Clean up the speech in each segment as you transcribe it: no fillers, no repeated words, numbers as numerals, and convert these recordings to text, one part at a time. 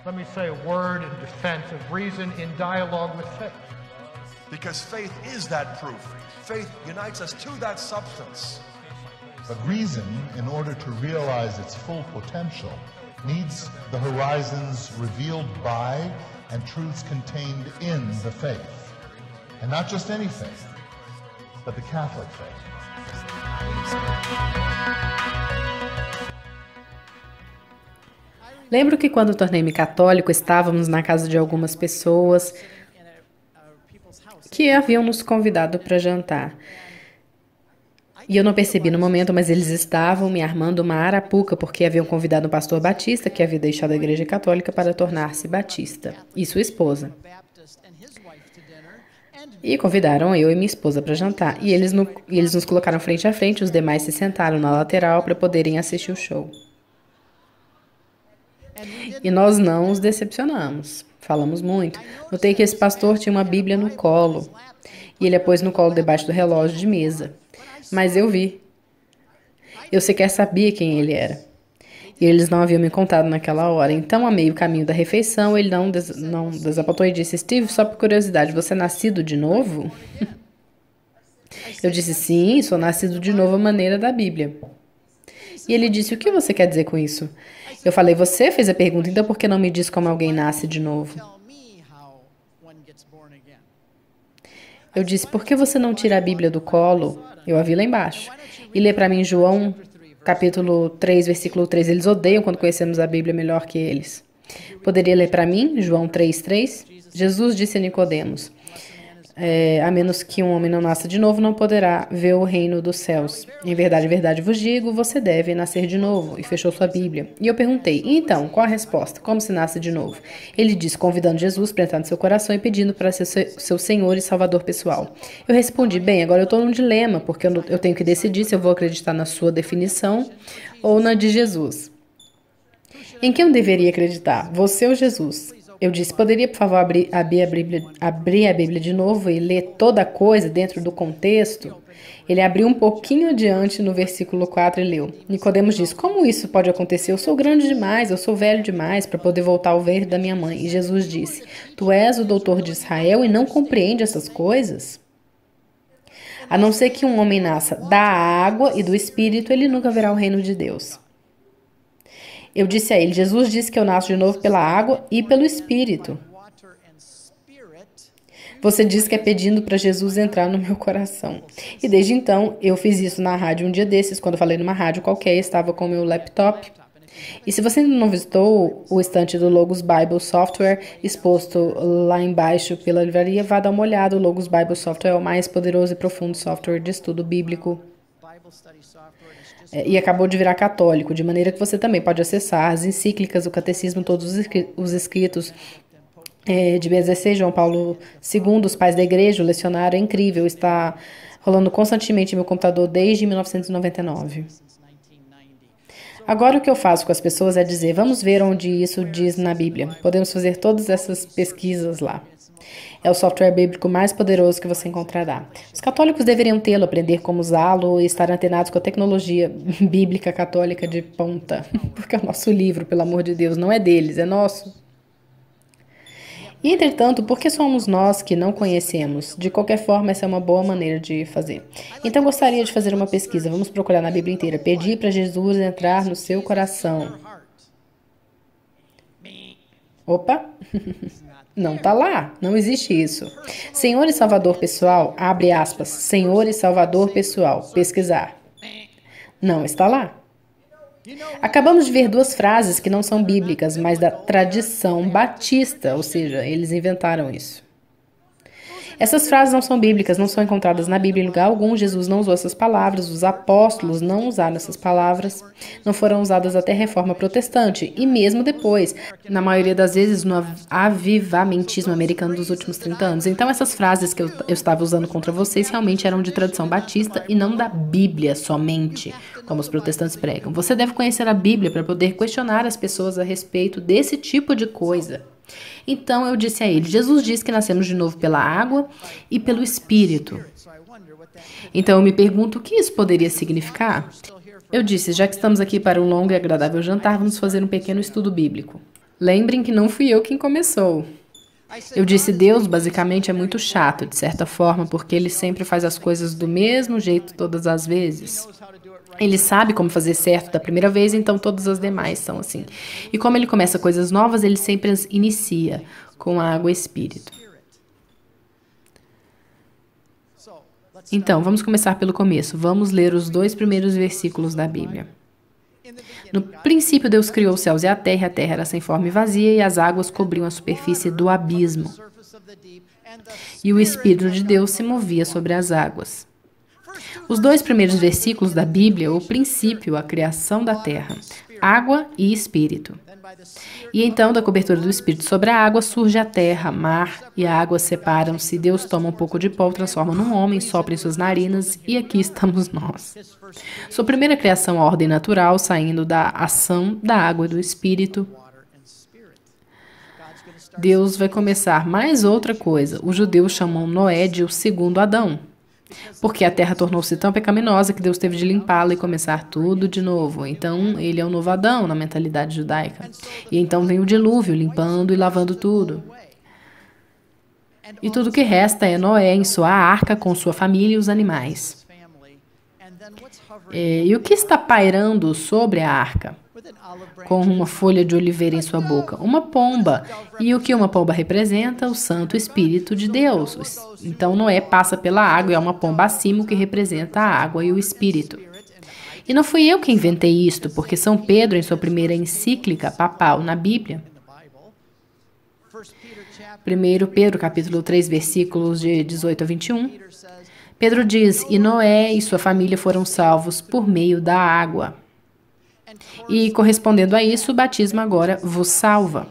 Let me say a word in defense of reason in dialogue with faith. Because faith is that proof. Faith unites us to that substance. But reason, in order to realize its full potential, needs the horizons revealed by and truths contained in the faith. And not just any faith, but the Catholic faith. Lembro que quando tornei-me católico, estávamos na casa de algumas pessoas que haviam nos convidado para jantar. E eu não percebi no momento, mas eles estavam me armando uma arapuca porque haviam convidado um pastor batista que havia deixado a igreja católica para tornar-se batista, e sua esposa. E convidaram eu e minha esposa para jantar. E eles nos colocaram frente a frente, os demais se sentaram na lateral para poderem assistir o show. E nós não os decepcionamos. Falamos muito. Notei que esse pastor tinha uma Bíblia no colo. E ele a pôs no colo debaixo do relógio de mesa. Mas eu vi. Eu sequer sabia quem ele era. E eles não haviam me contado naquela hora. Então, a meio caminho da refeição, ele não desapontou e disse: Steve, só por curiosidade, você é nascido de novo? Eu disse: sim, sou nascido de novo à maneira da Bíblia. E ele disse: o que você quer dizer com isso? Eu falei: você fez a pergunta, então por que não me diz como alguém nasce de novo? Eu disse: por que você não tira a Bíblia do colo? Eu a vi lá embaixo. E lê para mim João, capítulo 3, versículo 3. Eles odeiam quando conhecemos a Bíblia melhor que eles. Poderia ler para mim João 3:3? Jesus disse a Nicodemos: a menos que um homem não nasça de novo, não poderá ver o reino dos céus. Em verdade vos digo, você deve nascer de novo. E fechou sua Bíblia. E eu perguntei: então, qual a resposta? Como se nasce de novo? Ele disse, convidando Jesus para entrar no seu coração e pedindo para ser seu Senhor e Salvador pessoal. Eu respondi: bem, agora eu estou num dilema, porque eu tenho que decidir se eu vou acreditar na sua definição ou na de Jesus. Em quem eu deveria acreditar? Você ou Jesus? Eu disse: poderia, por favor, abrir a Bíblia de novo e ler toda a coisa dentro do contexto? Ele abriu um pouquinho adiante no versículo 4 e leu. Nicodemos disse: como isso pode acontecer? Eu sou grande demais, eu sou velho demais para poder voltar ao ventre da minha mãe. E Jesus disse: tu és o doutor de Israel e não compreende essas coisas? A não ser que um homem nasça da água e do Espírito, ele nunca verá o reino de Deus. Eu disse a ele: Jesus disse que eu nasço de novo pela água e pelo Espírito. Você disse que é pedindo para Jesus entrar no meu coração. E desde então, eu fiz isso na rádio um dia desses, quando eu falei numa rádio qualquer, estava com o meu laptop. E se você ainda não visitou o estante do Logos Bible Software, exposto lá embaixo pela livraria, vá dar uma olhada. O Logos Bible Software é o mais poderoso e profundo software de estudo bíblico. E acabou de virar católico, de maneira que você também pode acessar as encíclicas, o catecismo, todos os escritos de Bento XVI, João Paulo II, os pais da igreja, o lecionário é incrível, está rolando constantemente no meu computador desde 1999. Agora o que eu faço com as pessoas é dizer: vamos ver onde isso diz na Bíblia. Podemos fazer todas essas pesquisas lá. É o software bíblico mais poderoso que você encontrará. Os católicos deveriam tê-lo, aprender como usá-lo e estar antenados com a tecnologia bíblica católica de ponta. Porque é o nosso livro, pelo amor de Deus, não é deles, é nosso. E, entretanto, por que somos nós que não conhecemos? De qualquer forma, essa é uma boa maneira de fazer. Então, gostaria de fazer uma pesquisa. Vamos procurar na Bíblia inteira. Pedir para Jesus entrar no seu coração. Opa! Não está lá, não existe isso. Senhor e Salvador pessoal, abre aspas, Senhor e Salvador pessoal, pesquisar. Não está lá. Acabamos de ver duas frases que não são bíblicas, mas da tradição batista, ou seja, eles inventaram isso. Essas frases não são bíblicas, não são encontradas na Bíblia em lugar algum. Jesus não usou essas palavras, os apóstolos não usaram essas palavras, não foram usadas até a Reforma Protestante, e mesmo depois, na maioria das vezes, no avivamentismo americano dos últimos 30 anos. Então, essas frases que eu estava usando contra vocês realmente eram de tradição batista e não da Bíblia somente, como os protestantes pregam. Você deve conhecer a Bíblia para poder questionar as pessoas a respeito desse tipo de coisa. Então eu disse a ele: Jesus disse que nascemos de novo pela água e pelo Espírito. Então eu me pergunto o que isso poderia significar. Eu disse: já que estamos aqui para um longo e agradável jantar, vamos fazer um pequeno estudo bíblico. Lembrem que não fui eu quem começou. Eu disse, Deus basicamente é muito chato, de certa forma, porque ele sempre faz as coisas do mesmo jeito todas as vezes. Ele sabe como fazer certo da primeira vez, então todas as demais são assim. E como ele começa coisas novas, ele sempre as inicia com a água e espírito. Então, vamos começar pelo começo. Vamos ler os 2 primeiros versículos da Bíblia. No princípio, Deus criou os céus e a terra era sem forma e vazia, e as águas cobriam a superfície do abismo. E o Espírito de Deus se movia sobre as águas. Os 2 primeiros versículos da Bíblia, o princípio, a criação da terra, água e espírito. E então, da cobertura do Espírito sobre a água, surge a terra, mar e a água separam-se. Deus toma um pouco de pó, transforma num homem, sopra em suas narinas, e aqui estamos nós. Sua primeira criação, a ordem natural, saindo da ação da água e do Espírito. Deus vai começar mais outra coisa. Os judeus chamam Noé de o segundo Adão. Porque a terra tornou-se tão pecaminosa que Deus teve de limpá-la e começar tudo de novo. Então, ele é o novo Adão na mentalidade judaica. E então vem o dilúvio, limpando e lavando tudo. E tudo que resta é Noé em sua arca com sua família e os animais. E o que está pairando sobre a arca? Com uma folha de oliveira em sua boca, uma pomba. E o que uma pomba representa? O Santo Espírito de Deus. Então Noé passa pela água e há uma pomba acima, que representa a água e o Espírito. E não fui eu que inventei isto, porque São Pedro, em sua primeira encíclica papal na Bíblia, 1 Pedro, capítulo 3, versículos de 18 a 21, Pedro diz, e Noé e sua família foram salvos por meio da água. E, correspondendo a isso, o batismo agora vos salva.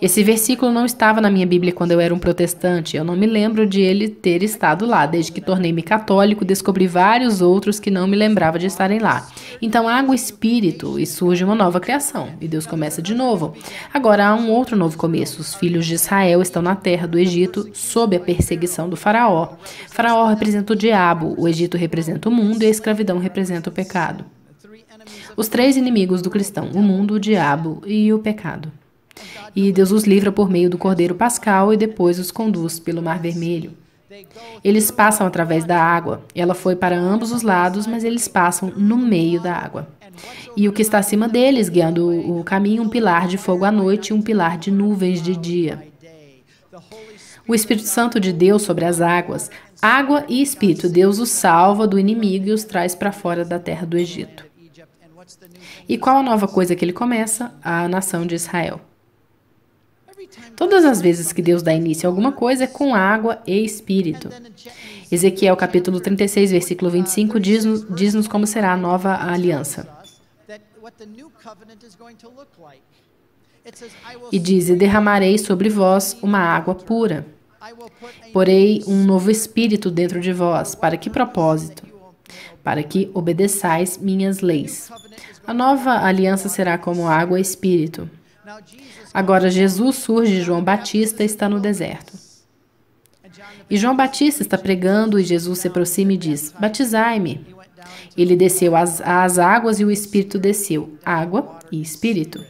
Esse versículo não estava na minha Bíblia quando eu era um protestante. Eu não me lembro de ele ter estado lá. Desde que tornei-me católico, descobri vários outros que não me lembrava de estarem lá. Então, água e espírito, e surge uma nova criação. E Deus começa de novo. Agora há um outro novo começo. Os filhos de Israel estão na terra do Egito, sob a perseguição do faraó. Faraó representa o diabo, o Egito representa o mundo e a escravidão representa o pecado. Os 3 inimigos do cristão, o mundo, o diabo e o pecado. E Deus os livra por meio do Cordeiro Pascal e depois os conduz pelo Mar Vermelho. Eles passam através da água. Ela foi para ambos os lados, mas eles passam no meio da água. E o que está acima deles, guiando o caminho, um pilar de fogo à noite e um pilar de nuvens de dia. O Espírito Santo de Deus sobre as águas. Água e Espírito. Deus os salva do inimigo e os traz para fora da terra do Egito. E qual a nova coisa que ele começa? A nação de Israel. Todas as vezes que Deus dá início a alguma coisa é com água e espírito. Ezequiel capítulo 36, versículo 25 diz-nos como será a nova aliança. E diz, e derramarei sobre vós uma água pura. Porei um novo espírito dentro de vós. Para que propósito? Para que obedeçais minhas leis. A nova aliança será como água e espírito. Agora Jesus surge e João Batista está no deserto. E João Batista está pregando e Jesus se aproxima e diz, batizai-me. Ele desceu às águas e o Espírito desceu, água e Espírito.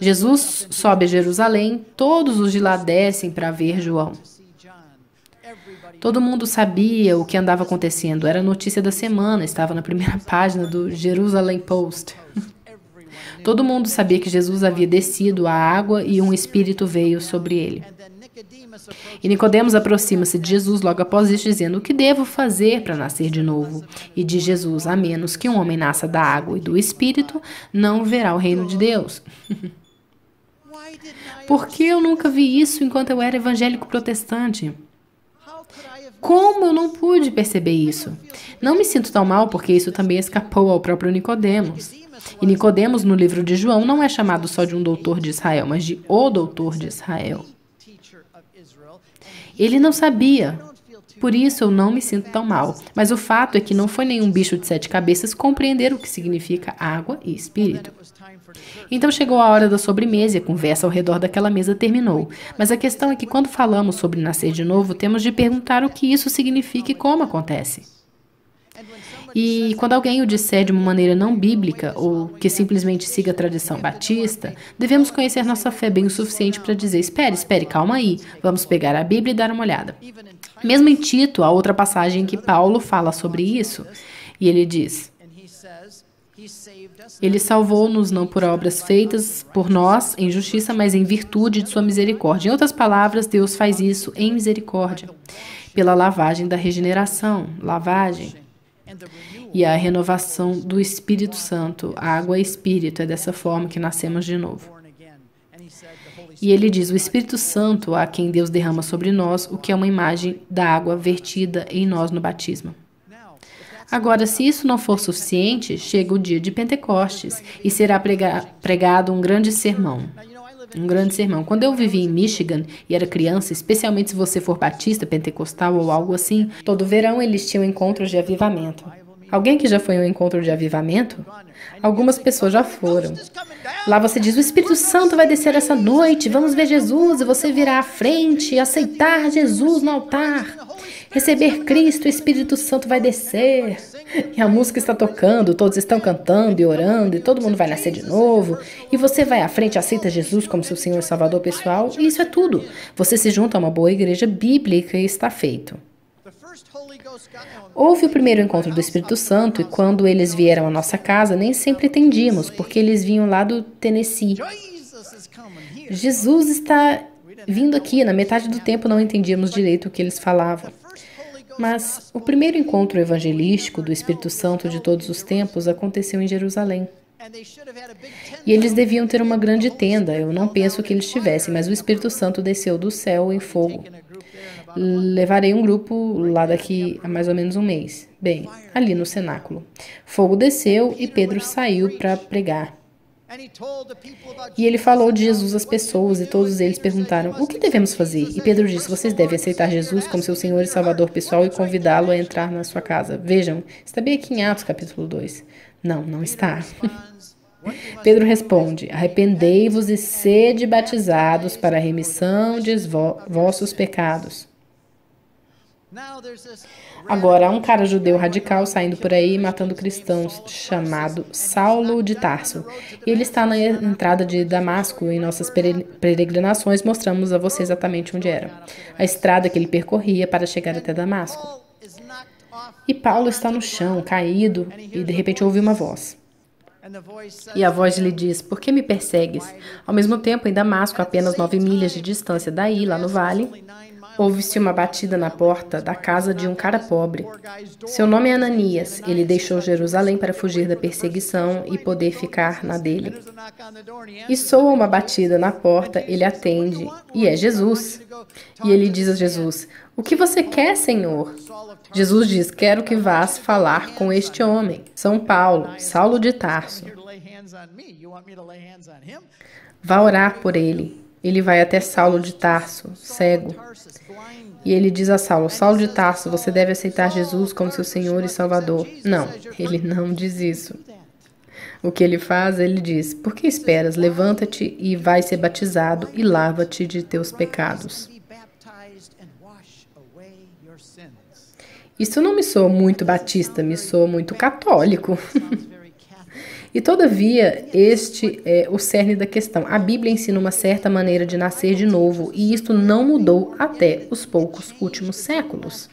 Jesus sobe a Jerusalém, todos os de lá descem para ver João. Todo mundo sabia o que andava acontecendo, era a notícia da semana, estava na primeira página do Jerusalem Post. Todo mundo sabia que Jesus havia descido à água e um Espírito veio sobre ele. E Nicodemos aproxima-se de Jesus logo após isso, dizendo, o que devo fazer para nascer de novo? E diz Jesus, a menos que um homem nasça da água e do Espírito, não verá o reino de Deus. Por que eu nunca vi isso enquanto eu era evangélico protestante? Como eu não pude perceber isso? Não me sinto tão mal porque isso também escapou ao próprio Nicodemos. E Nicodemos, no livro de João, não é chamado só de um doutor de Israel, mas de o doutor de Israel. Ele não sabia. Por isso eu não me sinto tão mal. Mas o fato é que não foi nenhum bicho de 7 cabeças compreender o que significa água e espírito. Então chegou a hora da sobremesa e a conversa ao redor daquela mesa terminou. Mas a questão é que quando falamos sobre nascer de novo, temos de perguntar o que isso significa e como acontece. E quando alguém o disser de uma maneira não bíblica ou que simplesmente siga a tradição batista, devemos conhecer nossa fé bem o suficiente para dizer: espere, calma aí, vamos pegar a Bíblia e dar uma olhada. Mesmo em Tito, há outra passagem em que Paulo fala sobre isso, e ele diz: Ele salvou-nos não por obras feitas por nós em justiça, mas em virtude de sua misericórdia. Em outras palavras, Deus faz isso em misericórdia, pela lavagem da regeneração, e a renovação do Espírito Santo. Água é Espírito, é dessa forma que nascemos de novo. E ele diz: o Espírito Santo a quem Deus derrama sobre nós, o que é uma imagem da água vertida em nós no batismo. Agora, se isso não for suficiente, chega o dia de Pentecostes e será pregado um grande sermão. Um grande sermão. Quando eu vivia em Michigan e era criança, especialmente se você for batista, pentecostal ou algo assim, todo verão eles tinham encontros de avivamento. Alguém que já foi em um encontro de avivamento? Algumas pessoas já foram. Lá você diz: o Espírito Santo vai descer essa noite, vamos ver Jesus, e você virá à frente e aceitar Jesus no altar. Receber Cristo, o Espírito Santo vai descer. E a música está tocando, todos estão cantando e orando, e todo mundo vai nascer de novo. E você vai à frente e aceita Jesus como seu Senhor e Salvador pessoal, e isso é tudo. Você se junta a uma boa igreja bíblica e está feito. Houve o primeiro encontro do Espírito Santo, e quando eles vieram à nossa casa, nem sempre entendíamos, porque eles vinham lá do Tennessee. Jesus está vindo aqui. Na metade do tempo não entendíamos direito o que eles falavam. Mas o primeiro encontro evangelístico do Espírito Santo de todos os tempos aconteceu em Jerusalém. E eles deviam ter uma grande tenda. Eu não penso que eles tivessem, mas o Espírito Santo desceu do céu em fogo. Levarei um grupo lá daqui a mais ou menos um mês. Bem, ali no cenáculo. Fogo desceu e Pedro saiu para pregar. E ele falou de Jesus às pessoas, e todos eles perguntaram: o que devemos fazer? E Pedro disse: vocês devem aceitar Jesus como seu Senhor e Salvador pessoal e convidá-lo a entrar na sua casa. Vejam, está bem aqui em Atos capítulo 2. Não está. Pedro responde: arrependei-vos e sede batizados para a remissão de vossos pecados. Agora, há um cara judeu radical saindo por aí matando cristãos, chamado Saulo de Tarso. Ele está na entrada de Damasco. Em nossas peregrinações, mostramos a você exatamente onde era. A estrada que ele percorria para chegar até Damasco. E Paulo está no chão, caído, e de repente ouve uma voz. E a voz lhe diz: por que me persegues? Ao mesmo tempo, em Damasco, a apenas 9 milhas de distância daí, lá no vale, houve-se uma batida na porta da casa de um cara pobre. Seu nome é Ananias. Ele deixou Jerusalém para fugir da perseguição e poder ficar na dele. E soa uma batida na porta, ele atende, e é Jesus. E ele diz a Jesus: o que você quer, Senhor? Jesus diz: quero que vás falar com este homem, São Paulo, Saulo de Tarso. Vá orar por ele. Ele vai até Saulo de Tarso, cego. E ele diz a Saulo: Saulo de Tarso, você deve aceitar Jesus como seu Senhor e Salvador. Não, ele não diz isso. O que ele faz? Ele diz: por que esperas? Levanta-te e vai ser batizado e lava-te de teus pecados. Isso não me soa muito batista, me soa muito católico. E, todavia, este é o cerne da questão. A Bíblia ensina uma certa maneira de nascer de novo, e isto não mudou até os poucos últimos séculos.